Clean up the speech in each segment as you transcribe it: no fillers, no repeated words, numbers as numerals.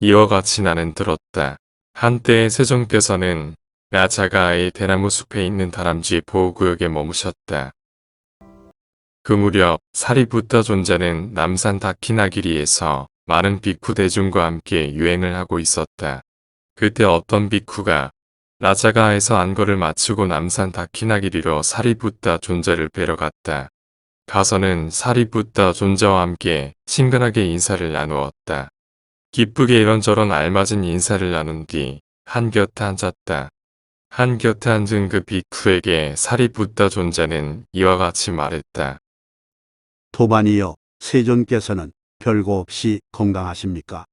이와 같이 나는 들었다. 한때 세종께서는 라자가의 대나무 숲에 있는 다람쥐 보호구역에 머무셨다. 그 무렵 사리부타 존자는 남산 다키나기리에서 많은 비쿠 대중과 함께 유행을 하고 있었다. 그때 어떤 비쿠가 라자가에서 안거를 마치고 남산 다키나기리로 사리부타 존자를 뵈러 갔다. 가서는 사리부타 존자와 함께 친근하게 인사를 나누었다. 기쁘게 이런저런 알맞은 인사를 나눈 뒤 한곁에 앉았다. 한곁에 앉은 그 비쿠에게 사리부타 존자는 이와 같이 말했다. 도반이여, 세존께서는 별거 없이 건강하십니까?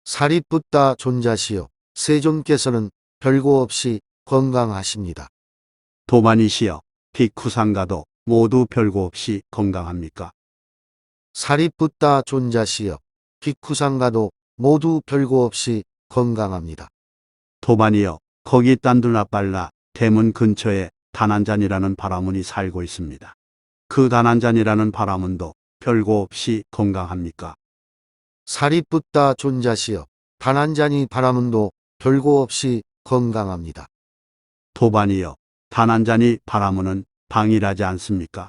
사리붓다 존자시여, 세존께서는 별거 없이 건강하십니다. 도반이시여, 비쿠상가도 모두 별거 없이 건강합니까? 사리붓다 존자시여, 비쿠상가도 모두 별거 없이 건강합니다. 도반이여, 거기 딴둘라빨라 대문 근처에 다난잔이라는 바라문이 살고 있습니다. 그 다난잔이라는 바라문도 별거 없이 건강합니까? 사리붓다 존자시여, 단한자니 바라문도 별거 없이 건강합니다. 도반이여, 다난잔이 바라문은 방일하지 않습니까?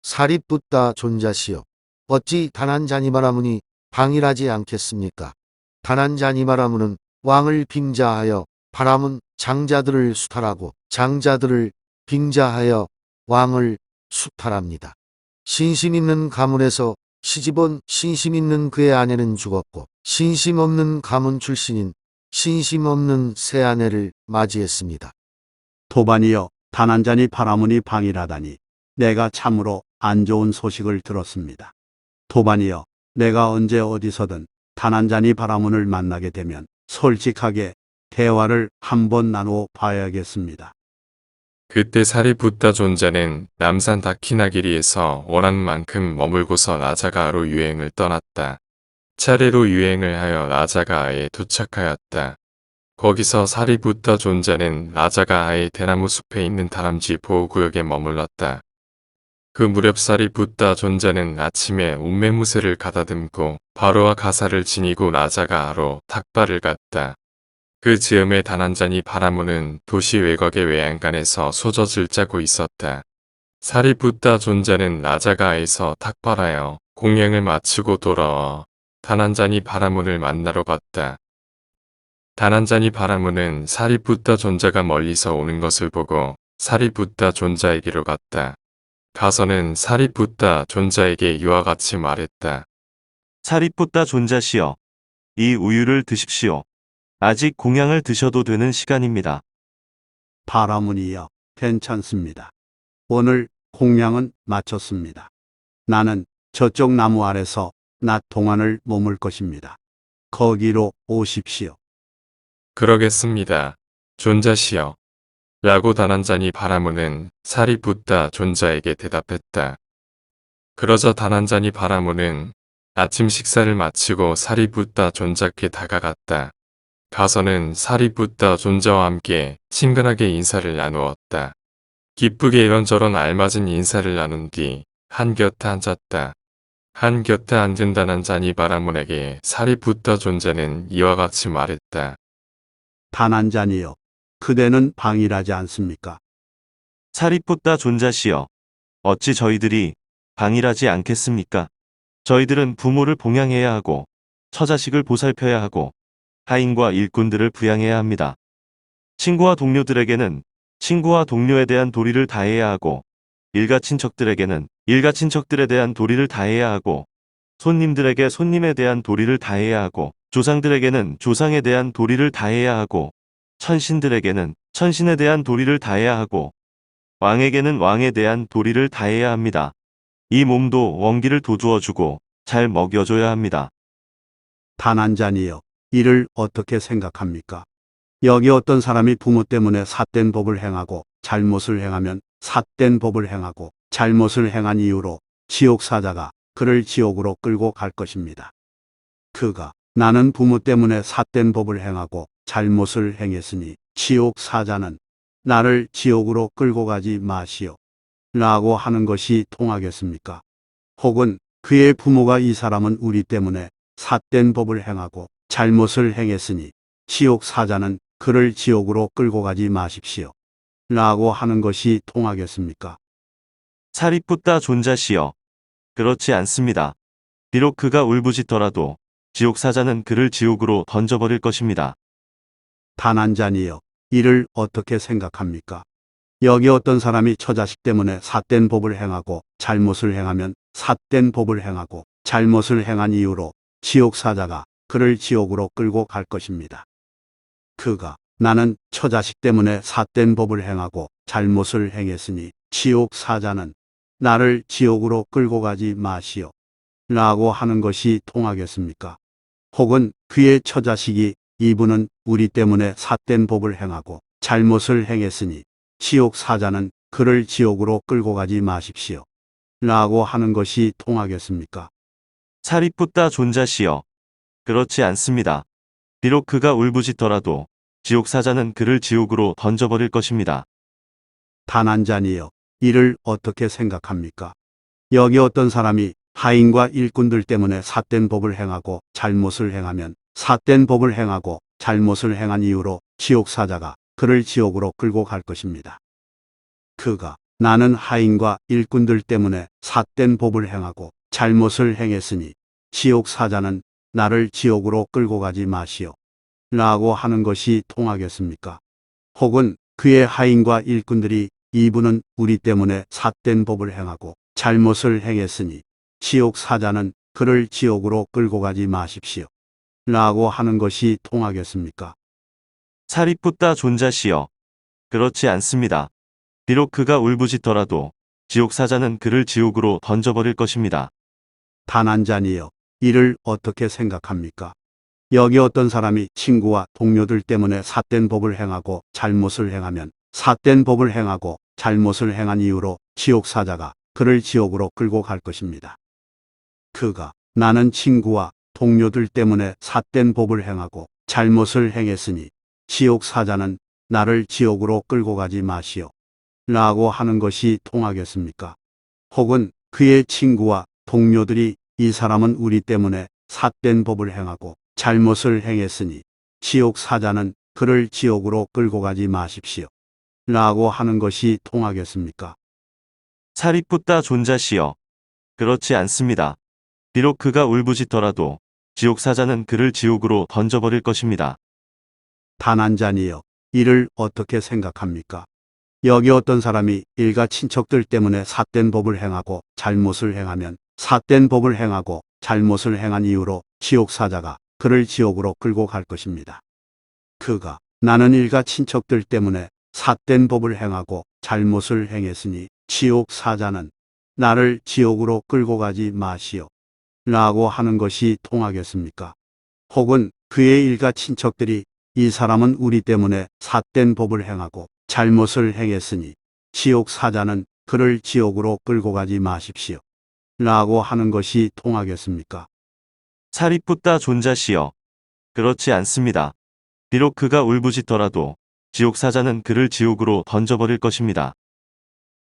사리붓다 존자시여, 어찌 단한자니 바라문이 방일하지 않겠습니까? 단한자니 바라문은 왕을 빙자하여 바라문 장자들을 수탈하고 장자들을 빙자하여 왕을 수탈합니다. 신심 있는 가문에서 시집온 신심 있는 그의 아내는 죽었고 신심 없는 가문 출신인 신심 없는 새 아내를 맞이했습니다. 도반이여, 다난잔이 바라문이 방일하다니 내가 참으로 안 좋은 소식을 들었습니다. 도반이여, 내가 언제 어디서든 다난잔이 바라문을 만나게 되면 솔직하게 대화를 한번 나누어 봐야겠습니다. 그때 사리부타 존자는 남산 다키나기리에서 원하는 만큼 머물고서 라자가로 유행을 떠났다. 차례로 유행을 하여 라자가에 도착하였다. 거기서 사리부타 존자는 라자가의 대나무 숲에 있는 다람쥐 보호구역에 머물렀다. 그 무렵 사리부타 존자는 아침에 운매무새를 가다듬고 바로와 가사를 지니고 라자가로 탁발을 갔다. 그 즈음에 다난자니 바라문은 도시 외곽의 외양간에서 소젖을 짜고 있었다. 사리부타 존자는 라자가에서 탁발하여 공양을 마치고 돌아와 다난자니 바라문을 만나러 갔다. 다난자니 바라문은 사리부타 존자가 멀리서 오는 것을 보고 사리부타 존자에게로 갔다. 가서는 사리부타 존자에게 이와 같이 말했다. 사리뿌따 존자시여, 이 우유를 드십시오. 아직 공양을 드셔도 되는 시간입니다. 바라문이여, 괜찮습니다. 오늘 공양은 마쳤습니다. 나는 저쪽 나무 아래서 낮 동안을 머물 것입니다. 거기로 오십시오. 그러겠습니다. 존자시여. 라고 다난자니 바라문은 사리부타 존자에게 대답했다. 그러자 다난자니 바라문은 아침 식사를 마치고 사리부타 존자께 다가갔다. 가서는 사리부타 존자와 함께 친근하게 인사를 나누었다. 기쁘게 이런저런 알맞은 인사를 나눈 뒤 한곁에 앉았다. 한곁에 앉은 다난자니 바라문에게 사리부타 존자는 이와 같이 말했다. 다난잔이여, 그대는 방일하지 않습니까? 사리뿌따 존자시여, 어찌 저희들이 방일하지 않겠습니까? 저희들은 부모를 봉양해야 하고 처자식을 보살펴야 하고 하인과 일꾼들을 부양해야 합니다. 친구와 동료들에게는 친구와 동료에 대한 도리를 다해야 하고 일가 친척들에게는 일가 친척들에 대한 도리를 다해야 하고 손님들에게 손님에 대한 도리를 다해야 하고 조상들에게는 조상에 대한 도리를 다해야 하고 천신들에게는 천신에 대한 도리를 다해야 하고 왕에게는 왕에 대한 도리를 다해야 합니다. 이 몸도 원기를 돋우어주고 잘 먹여줘야 합니다. 다난잔이여, 이를 어떻게 생각합니까? 여기 어떤 사람이 부모 때문에 삿된 법을 행하고 잘못을 행하면 삿된 법을 행하고 잘못을 행한 이유로 지옥 사자가 그를 지옥으로 끌고 갈 것입니다. 그가 나는 부모 때문에 삿된 법을 행하고 잘못을 행했으니 지옥 사자는 나를 지옥으로 끌고 가지 마시오 라고 하는 것이 통하겠습니까? 혹은 그의 부모가 이 사람은 우리 때문에 삿된 법을 행하고 잘못을 행했으니 지옥 사자는 그를 지옥으로 끌고 가지 마십시오. 라고 하는 것이 통하겠습니까? 사리뿌따 존자시여. 그렇지 않습니다. 비록 그가 울부짖더라도 지옥 사자는 그를 지옥으로 던져버릴 것입니다. 다난자니여, 이를 어떻게 생각합니까? 여기 어떤 사람이 처자식 때문에 삿된 법을 행하고 잘못을 행하면 삿된 법을 행하고 잘못을 행한 이유로 지옥 사자가 그를 지옥으로 끌고 갈 것입니다. 그가 나는 처자식 때문에 삿된 법을 행하고 잘못을 행했으니 지옥 사자는 나를 지옥으로 끌고 가지 마시오. 라고 하는 것이 통하겠습니까? 혹은 그의 처자식이 이분은 우리 때문에 삿된 법을 행하고 잘못을 행했으니 지옥 사자는 그를 지옥으로 끌고 가지 마십시오. 라고 하는 것이 통하겠습니까? 사리뿌따 존자시여. 그렇지 않습니다. 비록 그가 울부짖더라도 지옥 사자는 그를 지옥으로 던져버릴 것입니다. 다난자니여, 이를 어떻게 생각합니까? 여기 어떤 사람이 하인과 일꾼들 때문에 삿된 법을 행하고 잘못을 행하면 삿된 법을 행하고 잘못을 행한 이유로 지옥 사자가 그를 지옥으로 끌고 갈 것입니다. 그가 나는 하인과 일꾼들 때문에 삿된 법을 행하고 잘못을 행했으니 지옥 사자는 나를 지옥으로 끌고 가지 마시오. 라고 하는 것이 통하겠습니까? 혹은 그의 하인과 일꾼들이 이분은 우리 때문에 삿된 법을 행하고 잘못을 행했으니 지옥 사자는 그를 지옥으로 끌고 가지 마십시오. 라고 하는 것이 통하겠습니까? 사리뿌따 존자시여. 그렇지 않습니다. 비록 그가 울부짖더라도 지옥 사자는 그를 지옥으로 던져버릴 것입니다. 다난자니여, 이를 어떻게 생각합니까? 여기 어떤 사람이 친구와 동료들 때문에 삿된 법을 행하고 잘못을 행하면 삿된 법을 행하고 잘못을 행한 이유로 지옥 사자가 그를 지옥으로 끌고 갈 것입니다. 그가 나는 친구와 동료들 때문에 삿된 법을 행하고 잘못을 행했으니 지옥 사자는 나를 지옥으로 끌고 가지 마시오. 라고 하는 것이 통하겠습니까? 혹은 그의 친구와 동료들이 이 사람은 우리 때문에 삿된 법을 행하고 잘못을 행했으니 지옥 사자는 그를 지옥으로 끌고 가지 마십시오. 라고 하는 것이 통하겠습니까? 사리뿌따 존자시여. 그렇지 않습니다. 비록 그가 울부짖더라도 지옥 사자는 그를 지옥으로 던져버릴 것입니다. 다난자니여, 이를 어떻게 생각합니까? 여기 어떤 사람이 일가 친척들 때문에 삿된 법을 행하고 잘못을 행하면 삿된 법을 행하고 잘못을 행한 이유로 지옥 사자가 그를 지옥으로 끌고 갈 것입니다. 그가 나는 일가 친척들 때문에 삿된 법을 행하고 잘못을 행했으니 지옥 사자는 나를 지옥으로 끌고 가지 마시오. 라고 하는 것이 통하겠습니까? 혹은 그의 일가 친척들이 이 사람은 우리 때문에 삿된 법을 행하고 잘못을 행했으니 지옥 사자는 그를 지옥으로 끌고 가지 마십시오. 라고 하는 것이 통하겠습니까? 사리뿌따 존자시여. 그렇지 않습니다. 비록 그가 울부짖더라도 지옥 사자는 그를 지옥으로 던져버릴 것입니다.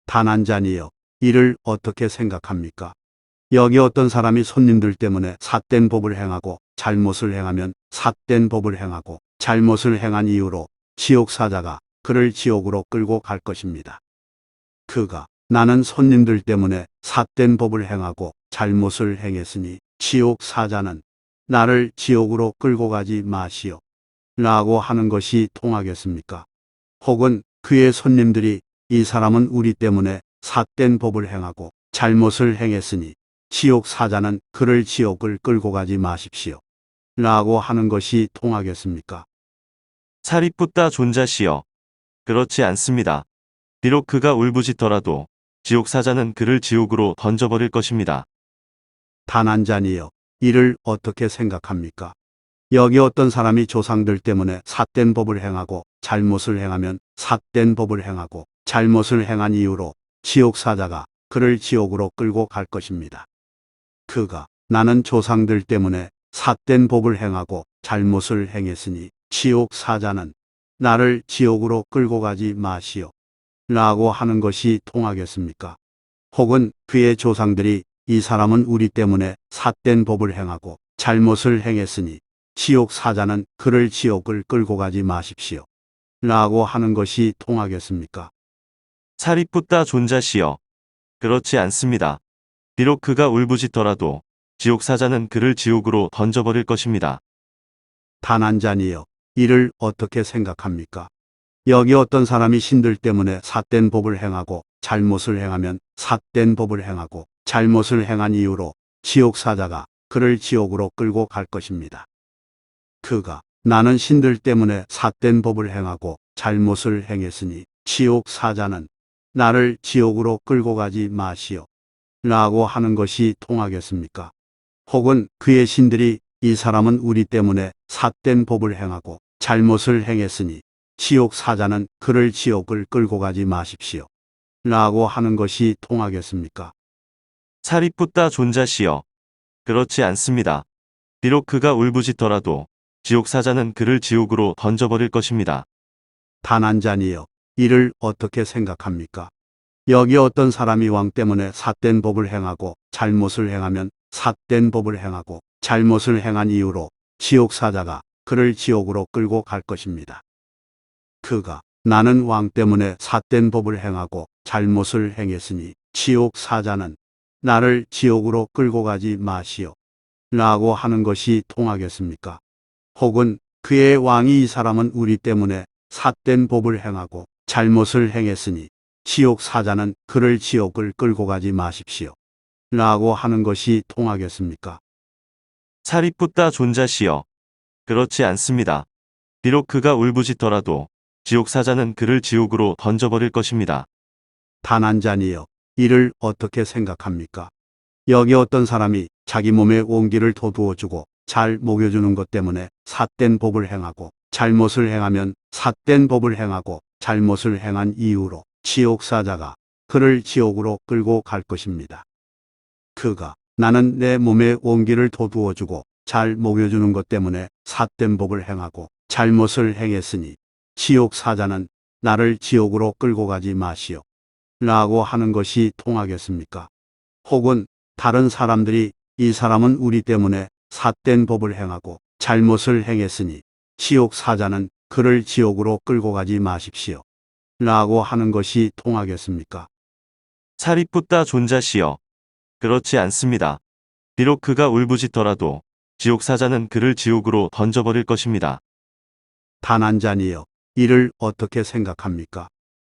다난자니여, 이를 어떻게 생각합니까? 여기 어떤 사람이 손님들 때문에 삿된 법을 행하고 잘못을 행하면 삿된 법을 행하고 잘못을 행한 이유로 지옥 사자가 그를 지옥으로 끌고 갈 것입니다. 그가 나는 손님들 때문에 삿된 법을 행하고 잘못을 행했으니 지옥 사자는 나를 지옥으로 끌고 가지 마시오. 라고 하는 것이 통하겠습니까? 혹은 그의 손님들이 이 사람은 우리 때문에 삿된 법을 행하고 잘못을 행했으니 지옥 사자는 그를 지옥을 끌고 가지 마십시오. 라고 하는 것이 통하겠습니까? 사리뿌따 존자시여. 그렇지 않습니다. 비록 그가 울부짖더라도 지옥 사자는 그를 지옥으로 던져버릴 것입니다. 다난자니여, 이를 어떻게 생각합니까? 여기 어떤 사람이 조상들 때문에 삿된 법을 행하고 잘못을 행하면 삿된 법을 행하고 잘못을 행한 이유로 지옥 사자가 그를 지옥으로 끌고 갈 것입니다. 그가 나는 조상들 때문에 삿된 법을 행하고 잘못을 행했으니 지옥 사자는 나를 지옥으로 끌고 가지 마시오. 라고 하는 것이 통하겠습니까? 혹은 그의 조상들이 이 사람은 우리 때문에 삿된 법을 행하고 잘못을 행했으니 지옥 사자는 그를 지옥을 끌고 가지 마십시오. 라고 하는 것이 통하겠습니까? 살이 붙다 존자시여. 그렇지 않습니다. 비록 그가 울부짖더라도 지옥 사자는 그를 지옥으로 던져버릴 것입니다. 다난자니여, 이를 어떻게 생각합니까? 여기 어떤 사람이 신들 때문에 삿된 법을 행하고 잘못을 행하면 삿된 법을 행하고 잘못을 행한 이유로 지옥 사자가 그를 지옥으로 끌고 갈 것입니다. 그가 나는 신들 때문에 삿된 법을 행하고 잘못을 행했으니 지옥 사자는 나를 지옥으로 끌고 가지 마시오. 라고 하는 것이 통하겠습니까? 혹은 그의 신들이 이 사람은 우리 때문에 삿된 법을 행하고 잘못을 행했으니 지옥 사자는 그를 지옥을 끌고 가지 마십시오. 라고 하는 것이 통하겠습니까? 살이 붙다 존자시여. 그렇지 않습니다. 비록 그가 울부짖더라도 지옥 사자는 그를 지옥으로 던져버릴 것입니다. 다난자니여, 이를 어떻게 생각합니까? 여기 어떤 사람이 왕 때문에 삿된 법을 행하고 잘못을 행하면 삿된 법을 행하고 잘못을 행한 이유로 지옥 사자가 그를 지옥으로 끌고 갈 것입니다. 그가 나는 왕 때문에 삿된 법을 행하고 잘못을 행했으니 지옥 사자는 나를 지옥으로 끌고 가지 마시오. 라고 하는 것이 통하겠습니까? 혹은 그의 왕이 이 사람은 우리 때문에 삿된 법을 행하고 잘못을 행했으니 지옥 사자는 그를 지옥을 끌고 가지 마십시오. 라고 하는 것이 통하겠습니까? 살이 붙다 존자시여. 그렇지 않습니다. 비록 그가 울부짖더라도 지옥 사자는 그를 지옥으로 던져버릴 것입니다. 다난자니여, 이를 어떻게 생각합니까? 여기 어떤 사람이 자기 몸에 온기를 돋우어주고 잘 먹여주는 것 때문에 삿된 법을 행하고 잘못을 행하면 삿된 법을 행하고 잘못을 행한 이유로 지옥 사자가 그를 지옥으로 끌고 갈 것입니다. 그가 나는 내 몸에 온기를 돋우어주고 잘 먹여주는 것 때문에 삿된 법을 행하고 잘못을 행했으니 지옥 사자는 나를 지옥으로 끌고 가지 마시오. 라고 하는 것이 통하겠습니까? 혹은 다른 사람들이 이 사람은 우리 때문에 삿된 법을 행하고 잘못을 행했으니 지옥 사자는 그를 지옥으로 끌고 가지 마십시오. 라고 하는 것이 통하겠습니까? 살이 붙다 존자시여. 그렇지 않습니다. 비록 그가 울부짖더라도 지옥 사자는 그를 지옥으로 던져버릴 것입니다. 다난자니여, 이를 어떻게 생각합니까?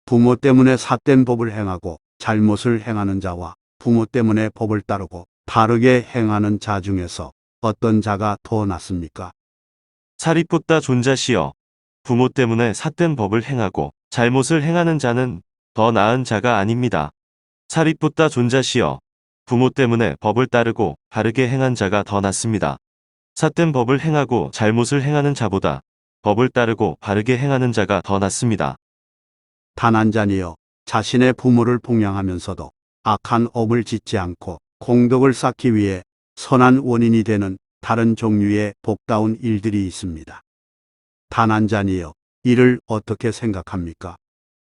부모 때문에 삿된 법을 행하고 잘못을 행하는 자와 부모 때문에 법을 따르고 바르게 행하는 자 중에서 어떤 자가 더 낫습니까? 살이 붙다 존자시여. 부모 때문에 삿된 법을 행하고 잘못을 행하는 자는 더 나은 자가 아닙니다. 살이 붙다 존자시여. 부모 때문에 법을 따르고 바르게 행한 자가 더 낫습니다. 삿된 법을 행하고 잘못을 행하는 자보다 법을 따르고 바르게 행하는 자가 더 낫습니다. 다난자니여, 자신의 부모를 봉양하면서도 악한 업을 짓지 않고 공덕을 쌓기 위해 선한 원인이 되는 다른 종류의 복다운 일들이 있습니다. 다난자니여, 이를 어떻게 생각합니까?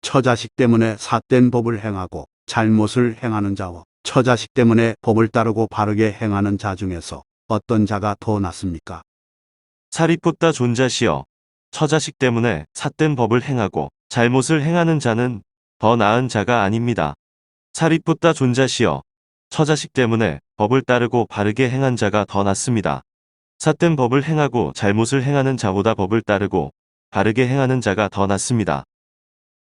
처자식 때문에 삿된 법을 행하고 잘못을 행하는 자와 처자식 때문에 법을 따르고 바르게 행하는 자 중에서 어떤 자가 더 낫습니까? 살이 붙다 존자시여. 처자식 때문에 삿된 법을 행하고 잘못을 행하는 자는 더 나은 자가 아닙니다. 살이 붙다 존자시여. 처자식 때문에 법을 따르고 바르게 행한 자가 더 낫습니다. 삿된 법을 행하고 잘못을 행하는 자보다 법을 따르고 바르게 행하는 자가 더 낫습니다.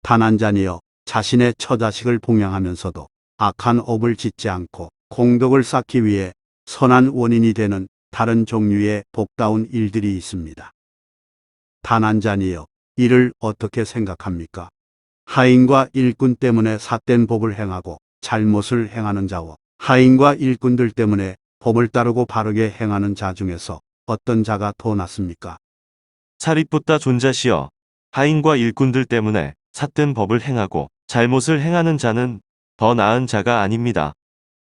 다난자니여, 자신의 처자식을 봉양하면서도 악한 업을 짓지 않고 공덕을 쌓기 위해 선한 원인이 되는 다른 종류의 복다운 일들이 있습니다. 다난자니여, 이를 어떻게 생각합니까? 하인과 일꾼 때문에 삿된 법을 행하고 잘못을 행하는 자와 하인과 일꾼들 때문에 법을 따르고 바르게 행하는 자 중에서 어떤 자가 더 낫습니까? 살이 붙다 존자시여. 하인과 일꾼들 때문에 삿된 법을 행하고 잘못을 행하는 자는 더 나은 자가 아닙니다.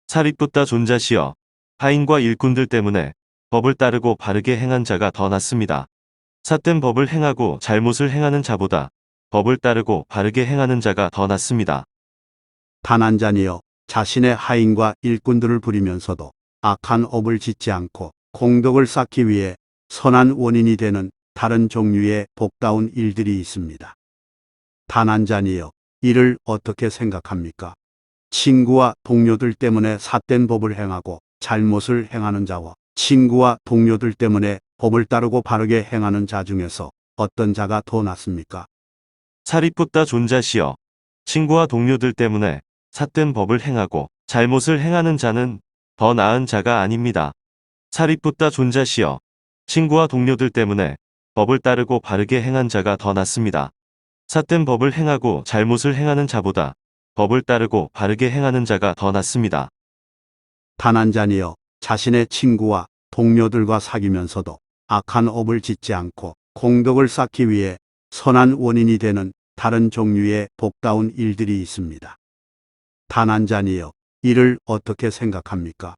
살이 붙다 존자시여. 하인과 일꾼들 때문에 법을 따르고 바르게 행한 자가 더 낫습니다. 삿된 법을 행하고 잘못을 행하는 자보다 법을 따르고 바르게 행하는 자가 더 낫습니다. 다난자니여, 자신의 하인과 일꾼들을 부리면서도 악한 업을 짓지 않고 공덕을 쌓기 위해 선한 원인이 되는 다른 종류의 복다운 일들이 있습니다. 다난자니여, 이를 어떻게 생각합니까? 친구와 동료들 때문에 삿된 법을 행하고 잘못을 행하는 자와 친구와 동료들 때문에 법을 따르고 바르게 행하는 자 중에서 어떤 자가 더 낫습니까? 사리풋다 존자시여. 친구와 동료들 때문에 삿된 법을 행하고 잘못을 행하는 자는 더 나은 자가 아닙니다. 사리풋다 존자시여. 친구와 동료들 때문에 법을 따르고 바르게 행한 자가 더 낫습니다. 삿된 법을 행하고 잘못을 행하는 자보다 법을 따르고 바르게 행하는 자가 더 낫습니다. 다난자니여, 자신의 친구와 동료들과 사귀면서도 악한 업을 짓지 않고 공덕을 쌓기 위해 선한 원인이 되는 다른 종류의 복다운 일들이 있습니다. 다난자니여, 이를 어떻게 생각합니까?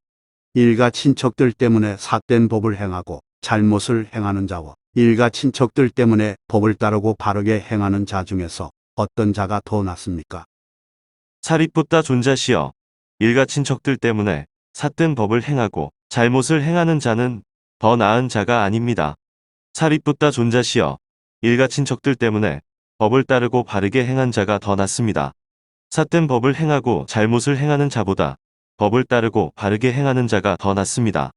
일가 친척들 때문에 삿된 법을 행하고 잘못을 행하는 자와 일가 친척들 때문에 법을 따르고 바르게 행하는 자 중에서 어떤 자가 더 낫습니까? 사리풋다 존자시여. 일가 친척들 때문에 삿된 법을 행하고 잘못을 행하는 자는 더 나은 자가 아닙니다. 사리풋다 존자시여. 일가 친척들 때문에 법을 따르고 바르게 행한 자가 더 낫습니다. 삿된 법을 행하고 잘못을 행하는 자보다 법을 따르고 바르게 행하는 자가 더 낫습니다.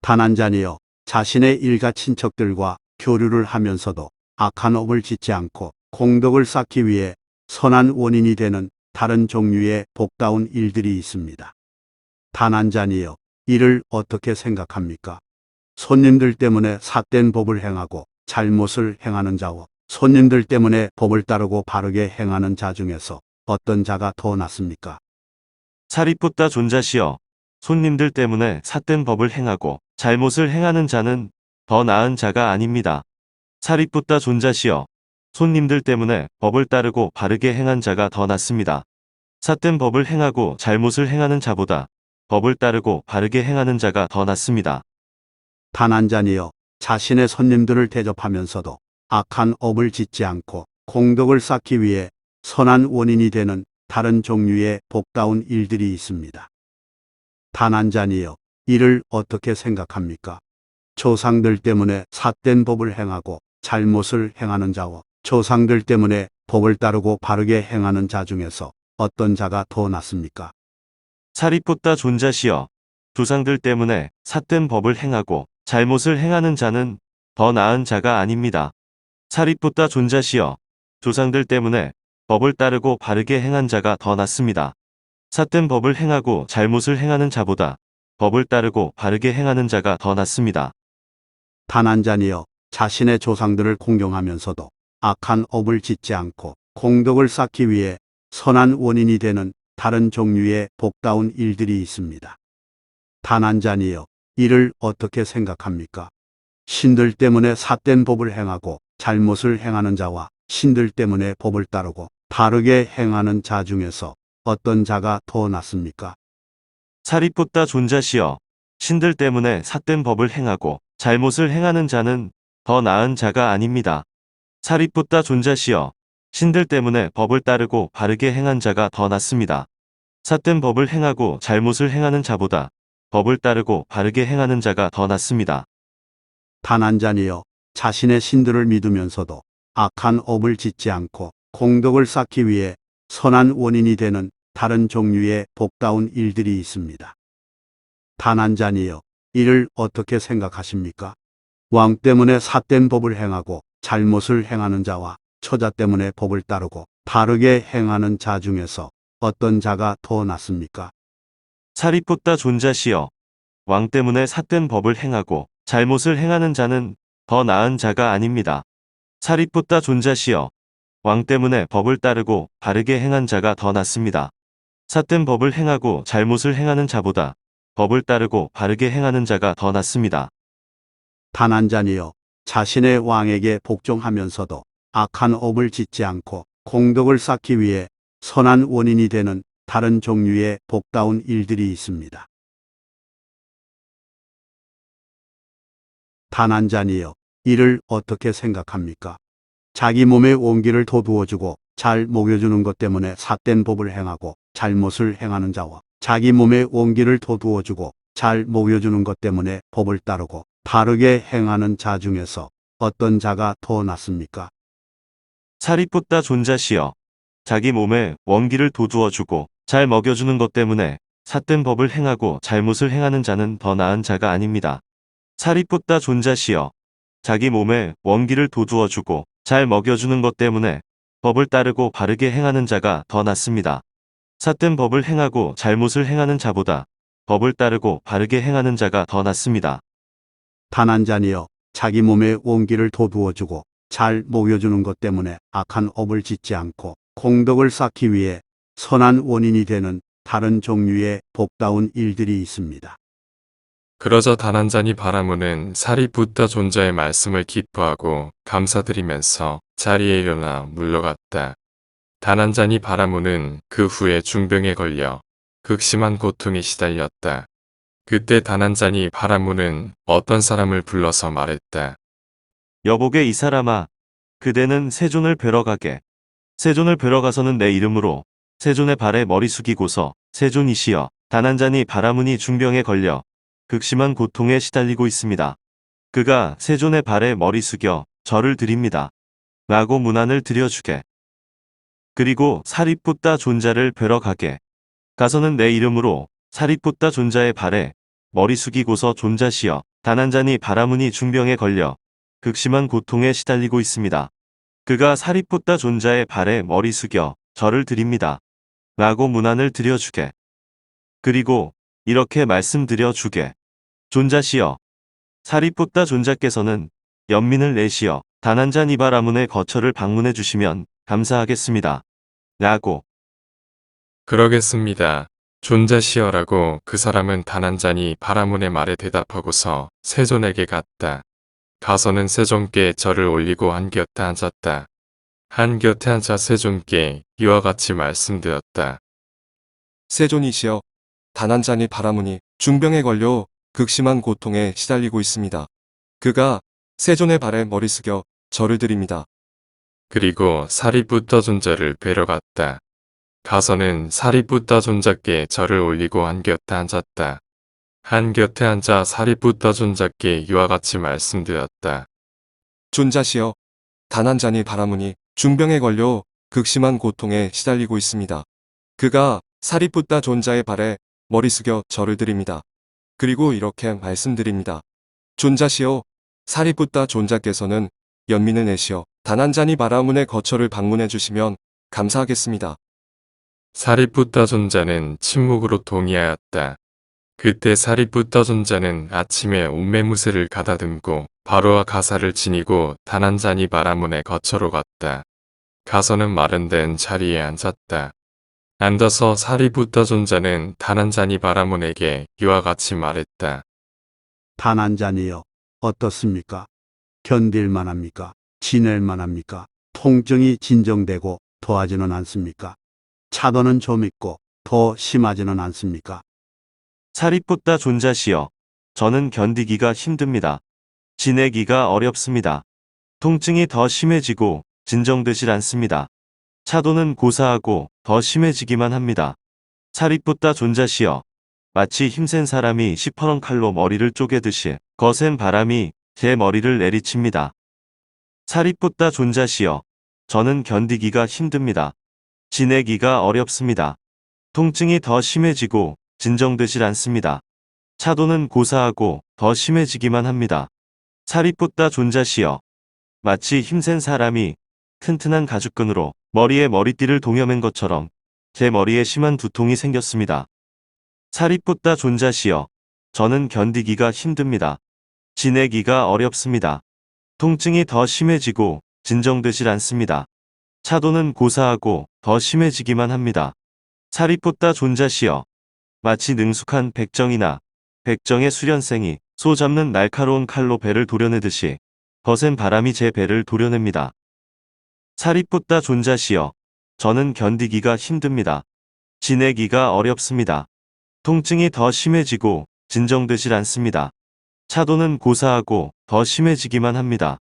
다난자니여, 자신의 일가 친척들과 교류를 하면서도 악한 업을 짓지 않고 공덕을 쌓기 위해 선한 원인이 되는 다른 종류의 복다운 일들이 있습니다. 다난자니여, 이를 어떻게 생각합니까? 손님들 때문에 삿된 법을 행하고 잘못을 행하는 자와 손님들 때문에 법을 따르고 바르게 행하는 자 중에서 어떤 자가 더 낫습니까? 사리풋다 존자시여. 손님들 때문에 삿된 법을 행하고 잘못을 행하는 자는 더 나은 자가 아닙니다. 사리풋다 존자시여. 손님들 때문에 법을 따르고 바르게 행한 자가 더 낫습니다. 삿된 법을 행하고 잘못을 행하는 자보다 법을 따르고 바르게 행하는 자가 더 낫습니다. 다난자니여, 자신의 손님들을 대접하면서도 악한 업을 짓지 않고 공덕을 쌓기 위해 선한 원인이 되는 다른 종류의 복다운 일들이 있습니다. 다난자니여, 이를 어떻게 생각합니까? 조상들 때문에 삿된 법을 행하고 잘못을 행하는 자와 조상들 때문에 법을 따르고 바르게 행하는 자 중에서 어떤 자가 더 낫습니까? 사리풋다 존자시여. 조상들 때문에 삿된 법을 행하고 잘못을 행하는 자는 더 나은 자가 아닙니다. 사리풋다 존자시여. 조상들 때문에 법을 따르고 바르게 행한 자가 더 낫습니다. 삿된 법을 행하고 잘못을 행하는 자보다 법을 따르고 바르게 행하는 자가 더 낫습니다. 다난자니여, 자신의 조상들을 공경하면서도 악한 업을 짓지 않고 공덕을 쌓기 위해 선한 원인이 되는 다른 종류의 복다운 일들이 있습니다. 다난자니여, 이를 어떻게 생각합니까? 신들 때문에 삿된 법을 행하고 잘못을 행하는 자와 신들 때문에 법을 따르고 바르게 행하는 자 중에서 어떤 자가 더 낫습니까? 사리풋다 존자시여. 신들 때문에 삿된 법을 행하고 잘못을 행하는 자는 더 나은 자가 아닙니다. 사리풋다 존자시여. 신들 때문에 법을 따르고 바르게 행한 자가 더 낫습니다. 삿된 법을 행하고 잘못을 행하는 자보다 법을 따르고 바르게 행하는 자가 더 낫습니다. 다난자니여, 자신의 신들을 믿으면서도 악한 업을 짓지 않고 공덕을 쌓기 위해 선한 원인이 되는 다른 종류의 복다운 일들이 있습니다. 다난자니여, 이를 어떻게 생각하십니까? 왕 때문에 삿된 법을 행하고 잘못을 행하는 자와 처자 때문에 법을 따르고 바르게 행하는 자 중에서 어떤 자가 더 낫습니까? 사리풋다 존자시여. 왕 때문에 삿된 법을 행하고 잘못을 행하는 자는 더 나은 자가 아닙니다. 사리풋다 존자시여. 왕 때문에 법을 따르고 바르게 행한 자가 더 낫습니다. 삿된 법을 행하고 잘못을 행하는 자보다 법을 따르고 바르게 행하는 자가 더 낫습니다. 다난자니여, 자신의 왕에게 복종하면서도 악한 업을 짓지 않고 공덕을 쌓기 위해 선한 원인이 되는 다른 종류의 복다운 일들이 있습니다. 다난자니여, 이를 어떻게 생각합니까? 자기 몸에 온기를 돋우어주고 잘 먹여주는 것 때문에 삿된 법을 행하고 잘못을 행하는 자와 자기 몸에 온기를 돋우어주고 잘 먹여주는 것 때문에 법을 따르고 바르게 행하는 자 중에서 어떤 자가 더 낫습니까? 살이 붓다 존자시여. 자기 몸에 원기를 돋우어주고 잘 먹여주는 것 때문에 삿된 법을 행하고 잘못을 행하는 자는 더 나은 자가 아닙니다. 살이 붓다 존자시여. 자기 몸에 원기를 돋우어주고 잘 먹여주는 것 때문에 법을 따르고 바르게 행하는 자가 더 낫습니다. 삿된 법을 행하고 잘못을 행하는 자보다 법을 따르고 바르게 행하는 자가 더 낫습니다. 가난자니여 자기 몸에 원기를 돋우어주고 잘 먹여주는 것 때문에 악한 업을 짓지 않고 공덕을 쌓기 위해 선한 원인이 되는 다른 종류의 복다운 일들이 있습니다. 그러자 다난자니 바라무는 살이 붓다 존자의 말씀을 기뻐하고 감사드리면서 자리에 일어나 물러갔다. 다난자니 바라무는 그 후에 중병에 걸려 극심한 고통에 시달렸다. 그때 다난자니 바라무는 어떤 사람을 불러서 말했다. 여보게 이 사람아, 그대는 세존을 뵈러 가게. 세존을 뵈러 가서는 내 이름으로 세존의 발에 머리 숙이고서 세존이시여 다난자니 바라문이 중병에 걸려 극심한 고통에 시달리고 있습니다. 그가 세존의 발에 머리 숙여 절을 드립니다. 라고 문안을 드려주게. 그리고 사리뿌따 존자를 뵈러 가게. 가서는 내 이름으로 사리뿌따 존자의 발에 머리 숙이고서 존자시여 다난자니 바라문이 중병에 걸려 극심한 고통에 시달리고 있습니다. 그가 사리뿌따 존자의 발에 머리 숙여 절을 드립니다. 라고 문안을 드려주게. 그리고 이렇게 말씀드려 주게. 존자시여. 사리뿌따 존자께서는 연민을 내시어 다난자 니바라문의 거처를 방문해 주시면 감사하겠습니다. 라고. 그러겠습니다. 존자시여라고 그 사람은 다난자니 바라문의 말에 대답하고서 세존에게 갔다. 가서는 세존께 절을 올리고 한곁에 앉았다. 한곁에 앉아 세존께 이와 같이 말씀드렸다. 세존이시여, 다난자니 바라무니 중병에 걸려 극심한 고통에 시달리고 있습니다. 그가 세존의 발에 머리 숙여 절을 드립니다. 그리고 사리뿌따 존자를 뵈러 갔다. 가서는 사리뿌따 존자께 절을 올리고 한곁에 앉았다. 한곁에 앉아 사리뿌따 존자께 이와 같이 말씀드렸다. 존자시여, 다난자니 바라무니 중병에 걸려 극심한 고통에 시달리고 있습니다. 그가 사리뿌따 존자의 발에 머리 숙여 절을 드립니다. 그리고 이렇게 말씀드립니다. 존자시여, 사리뿌따 존자께서는 연민을 내시어 다난자니 바라문의 거처를 방문해 주시면 감사하겠습니다. 사리뿌따 존자는 침묵으로 동의하였다. 그때 사리뿌따 존자는 아침에 옷매무새를 가다듬고 바로와 가사를 지니고 다난자니 바라문의 거처로 갔다. 가서는 마련된 자리에 앉았다. 앉아서 사리뿌따 존자는 다난자니 바라문에게 이와 같이 말했다. 가난자니여 어떻습니까? 견딜만 합니까? 지낼만 합니까? 통증이 진정되고 더하지는 않습니까? 차도는 좀 있고 더 심하지는 않습니까? 사리뿌따 존자시여. 저는 견디기가 힘듭니다. 지내기가 어렵습니다. 통증이 더 심해지고 진정되질 않습니다. 차도는 고사하고 더 심해지기만 합니다. 사리뿌따 존자시여. 마치 힘센 사람이 시퍼런 칼로 머리를 쪼개듯이 거센 바람이 제 머리를 내리칩니다. 사리뿌따 존자시여. 저는 견디기가 힘듭니다. 지내기가 어렵습니다. 통증이 더 심해지고 진정되질 않습니다. 차도는 고사하고 더 심해지기만 합니다. 사리뿌따 존자시여. 마치 힘센 사람이 튼튼한 가죽끈으로 머리에 머리띠를 동여맨 것처럼 제 머리에 심한 두통이 생겼습니다. 사리뿌따 존자시여. 저는 견디기가 힘듭니다. 지내기가 어렵습니다. 통증이 더 심해지고 진정되질 않습니다. 차도는 고사하고 더 심해지기만 합니다. 사리뿌따 존자시여. 마치 능숙한 백정이나 백정의 수련생이 소 잡는 날카로운 칼로 배를 도려내듯이 거센 바람이 제 배를 도려냅니다. 사리뿌따 존자시여. 저는 견디기가 힘듭니다. 지내기가 어렵습니다. 통증이 더 심해지고 진정되질 않습니다. 차도는 고사하고 더 심해지기만 합니다.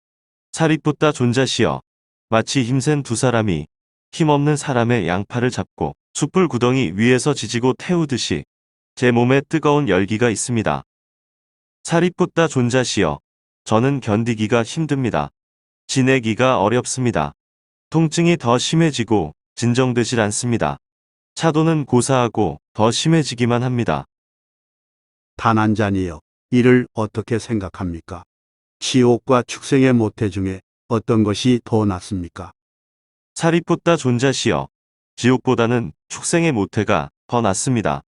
사리뿌따 존자시여. 마치 힘센 두 사람이 힘없는 사람의 양팔을 잡고 숯불 구덩이 위에서 지지고 태우듯이 제 몸에 뜨거운 열기가 있습니다. 살이 붓다 존자시여. 저는 견디기가 힘듭니다. 지내기가 어렵습니다. 통증이 더 심해지고 진정되질 않습니다. 차도는 고사하고 더 심해지기만 합니다. 단한자니여, 이를 어떻게 생각합니까? 지옥과 축생의 모태 중에 어떤 것이 더 낫습니까? 살이 붓다 존자시여. 지옥보다는 축생의 모태가 더 낫습니다.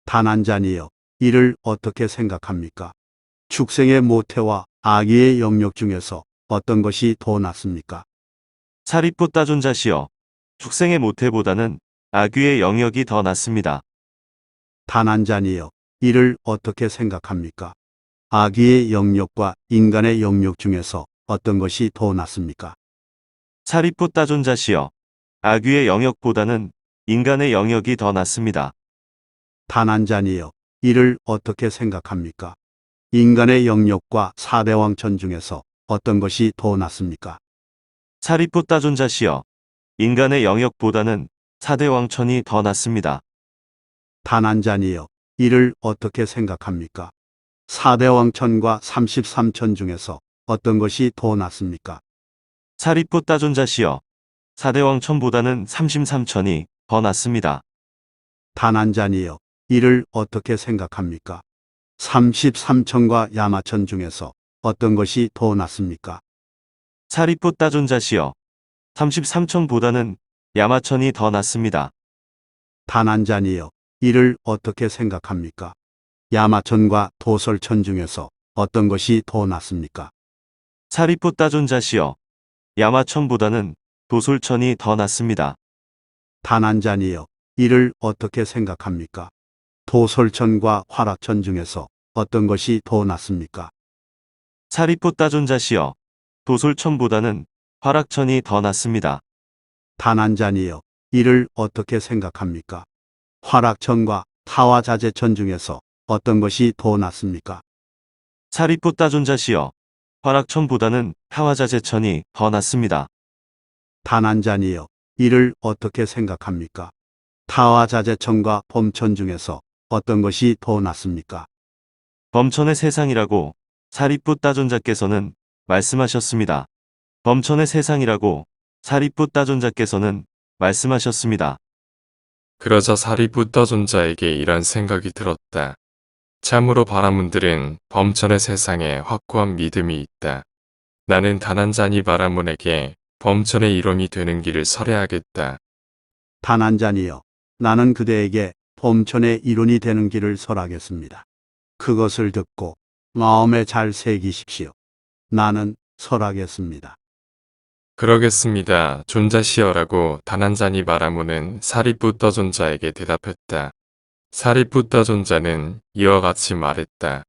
단한자니여, 이를 어떻게 생각합니까? 축생의 모태와 아기의 영역 중에서 어떤 것이 더 낫습니까? 살이 붓다 존자시여. 축생의 모태보다는 악귀의 영역이 더 낫습니다. 단한자니여, 이를 어떻게 생각합니까? 아기의 영역과 인간의 영역 중에서 어떤 것이 더 낫습니까? 살이 붓다 존자시여. 악귀의 영역보다는 인간의 영역이 더 낫습니다. 단한자니여, 이를 어떻게 생각합니까? 인간의 영역과 사대왕천 중에서 어떤 것이 더 낫습니까? 살이 붓다 존자시여. 인간의 영역보다는 사대왕천이 더 낫습니다. 단한자니여, 이를 어떻게 생각합니까? 사대왕천과 33천 중에서 어떤 것이 더 낫습니까? 살이 붓다 존자시여. 사대왕천보다는 33천이 더 낫습니다. 단한자니여, 이를 어떻게 생각합니까? 33천과 야마천 중에서 어떤 것이 더 낫습니까? 살이 붓다 존자시여. 33천보다는 야마천이 더 낫습니다. 단한자니여, 이를 어떻게 생각합니까? 야마천과 도설천 중에서 어떤 것이 더 낫습니까? 살이 붓다 존자시여. 야마천보다는 도솔천이 더 낫습니다. 단한자니여, 이를 어떻게 생각합니까? 도설천과 화락천 중에서 어떤 것이 더 낫습니까? 살이 붓다 존자시여. 도솔천보다는 화락천이 더 낫습니다. 단한자니여, 이를 어떻게 생각합니까? 화락천과 타화자재천 중에서 어떤 것이 더 낫습니까? 살이 붓다 존자시여. 화락천보다는 타화자재천이 더 낫습니다. 단한자니여, 이를 어떻게 생각합니까? 타화자재천과 범천 중에서 어떤 것이 더 낫습니까? 범천의 세상이라고 살이 붓다 존자께서는 말씀하셨습니다. 범천의 세상이라고 살이 붓다 존자께서는 말씀하셨습니다. 그러자 사리부터 존자에게 이런 생각이 들었다. 참으로 바라문들은 범천의 세상에 확고한 믿음이 있다. 나는 단한자니 바라문에게 범천의 이론이 되는 길을 설해야겠다. 단한자니여, 나는 그대에게 범천의 이론이 되는 길을 설하겠습니다. 그것을 듣고 마음에 잘 새기십시오. 나는 설하겠습니다. 그러겠습니다. 존자시여라고 단한자니 바라문은 사리부터 존자에게 대답했다. 사리부터 존자는 이와 같이 말했다.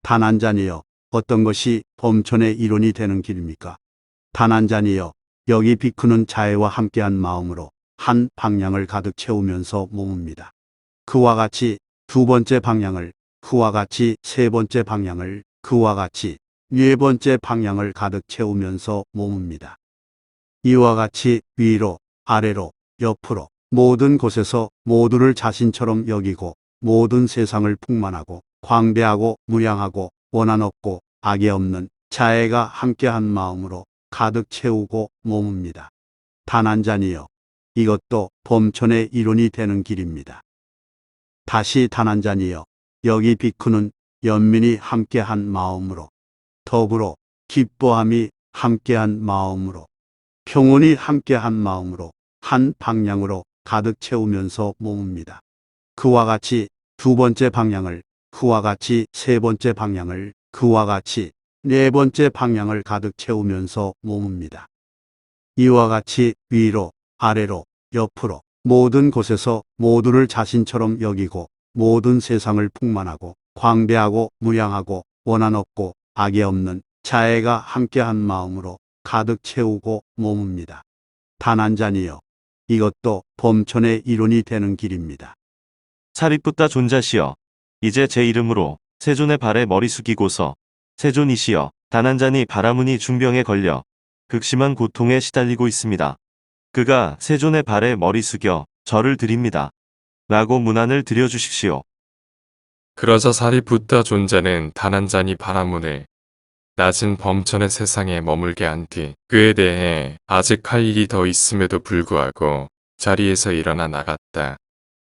단한자니여, 어떤 것이 범천의 이론이 되는 길입니까? 단한자니여, 여기 비크는 자애와 함께한 마음으로 한 방향을 가득 채우면서 모읍니다. 그와 같이 두 번째 방향을, 그와 같이 세 번째 방향을, 그와 같이 네 번째 방향을 가득 채우면서 모읍니다. 이와 같이 위로, 아래로, 옆으로, 모든 곳에서 모두를 자신처럼 여기고 모든 세상을 풍만하고 광대하고 무량하고 원한 없고 악이 없는 자애가 함께한 마음으로 가득 채우고 모읍니다. 단한자니여, 이것도 범천의 이론이 되는 길입니다. 다시 단한자니여, 여기 비크는 연민이 함께한 마음으로, 더불어 기뻐함이 함께한 마음으로, 평온이 함께한 마음으로 한 방향으로 가득 채우면서 모읍니다. 그와 같이 두 번째 방향을, 그와 같이 세 번째 방향을, 그와 같이 네 번째 방향을 가득 채우면서 모읍니다. 이와 같이 위로, 아래로, 옆으로, 모든 곳에서 모두를 자신처럼 여기고 모든 세상을 풍만하고 광대하고 무량하고 원한 없고 악이 없는 자애가 함께한 마음으로 가득 채우고 모읍니다. 단한자니여, 이것도 범천의 이론이 되는 길입니다. 살이 붓다 존자시여. 이제 제 이름으로 세존의 발에 머리 숙이고서 세존이시여, 단한자니 바라문이 중병에 걸려 극심한 고통에 시달리고 있습니다. 그가 세존의 발에 머리 숙여 절을 드립니다. 라고 문안을 드려주십시오. 그러자 사리붓다 존자는 단 한 잔이 바라문을 낮은 범천의 세상에 머물게 한 뒤 그에 대해 아직 할 일이 더 있음에도 불구하고 자리에서 일어나 나갔다.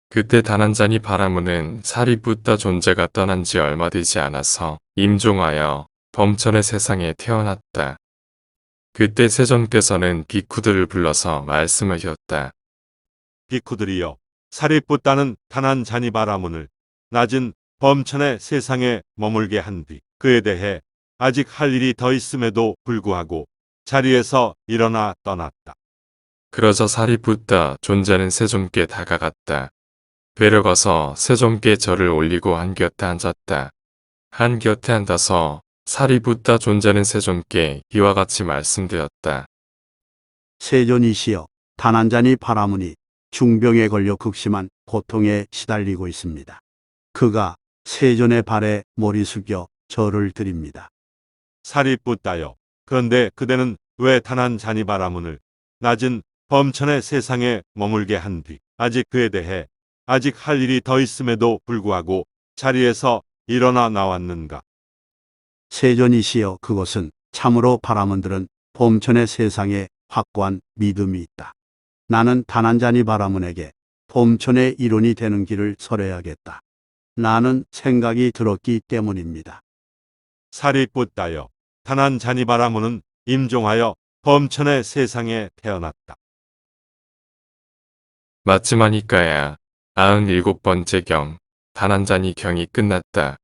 그때 단 한 잔이 바라문은 사리붓다 존재가 떠난 지 얼마 되지 않아서 임종하여 범천의 세상에 태어났다. 그때 세존께서는 비쿠들을 불러서 말씀하셨다. 비쿠들이여, 사리붓다는 단 한 잔이 바라문을 낮은 범천의 세상에 머물게 한 뒤 그에 대해 아직 할 일이 더 있음에도 불구하고 자리에서 일어나 떠났다. 그러자 사리붓다 존재는 세존께 다가갔다. 데려가서 세존께 절을 올리고 한 곁에 앉았다. 한 곁에 앉아서 사리붓다 존재는 세존께 이와 같이 말씀드렸다. 세존이시여, 단 한 잔이 바라무니 중병에 걸려 극심한 고통에 시달리고 있습니다. 그가 세존의 발에 머리 숙여 절을 드립니다. 사리붓다여, 그런데 그대는 왜 단 한 잔이 바라문을 낮은 범천의 세상에 머물게 한 뒤 아직 그에 대해 아직 할 일이 더 있음에도 불구하고 자리에서 일어나 나왔는가? 세존이시여, 그것은 참으로 바라문들은 봄천의 세상에 확고한 믿음이 있다. 나는 단 한 잔이 바라문에게 봄천의 이론이 되는 길을 설해야겠다. 나는 생각이 들었기 때문입니다. 사리붓다여, 단 한 잔이 바라문은 임종하여 범천의 세상에 태어났다. 마침하니까야 97번째 경, 단 한 잔이 경이 끝났다.